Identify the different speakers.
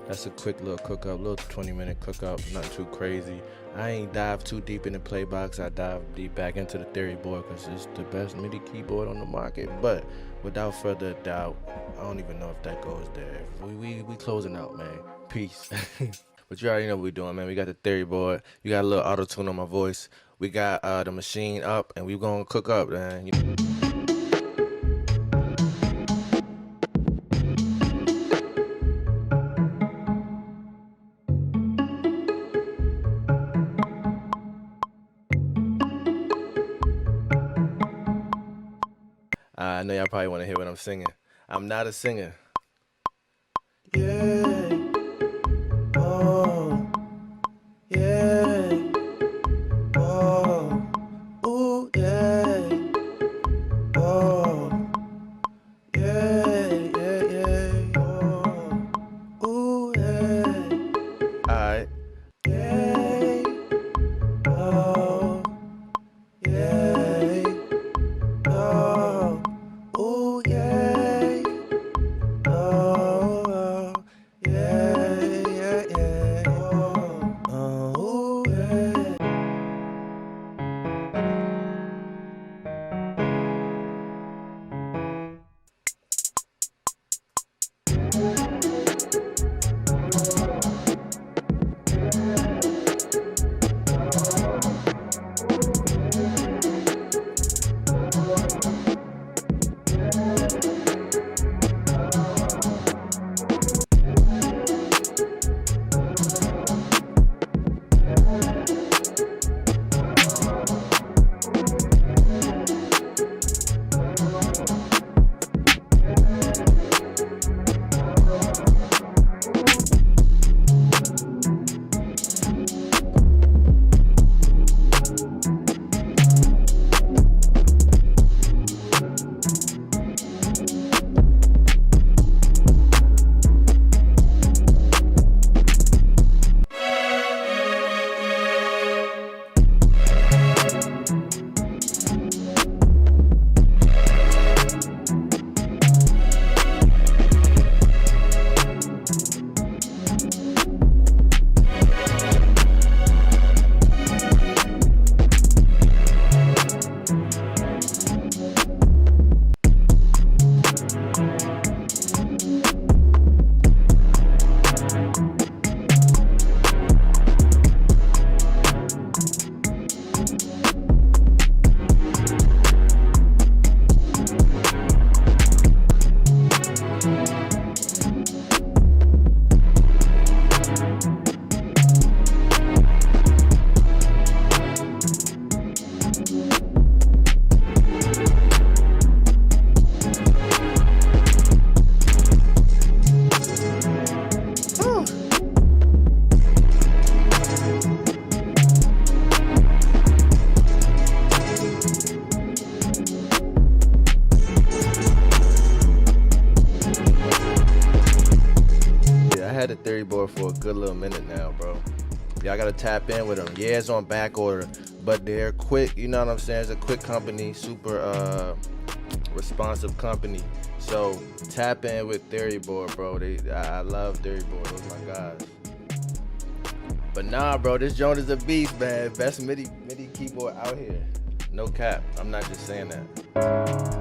Speaker 1: That's a quick little cookup, little 20-minute cookup, nothing too crazy. I ain't dive too deep in the playbox. I dive deep back into the TheoryBoard because it's the best MIDI keyboard on the market. But without further doubt, I don't even know if that goes there. We closing out, man. Peace. But you already know what we're doing, man. We got the TheoryBoard. You got a little auto-tune on my voice. We got the machine up, and we gonna cook up, man. I know y'all probably want to hear what I'm singing. I'm not a singer. Yeah. Oh. Yeah. Oh. Ooh, yeah. Oh. Yeah, yeah, yeah. Oh. Ooh, yeah. Alright. Yeah. Oh. Yeah. Oh. Ooh, yeah. Oh, yeah, yeah, yeah. Oh, yeah. keyboard for a good little minute now, bro. Y'all gotta tap in with them. Yeah, it's on back order, but they're quick. You know what I'm saying? It's a quick company, super responsive company. So tap in with TheoryBoard, bro. I love TheoryBoard. Those are my guys. But nah, bro, this joint is a beast, man. Best MIDI keyboard out here. No cap. I'm not just saying that.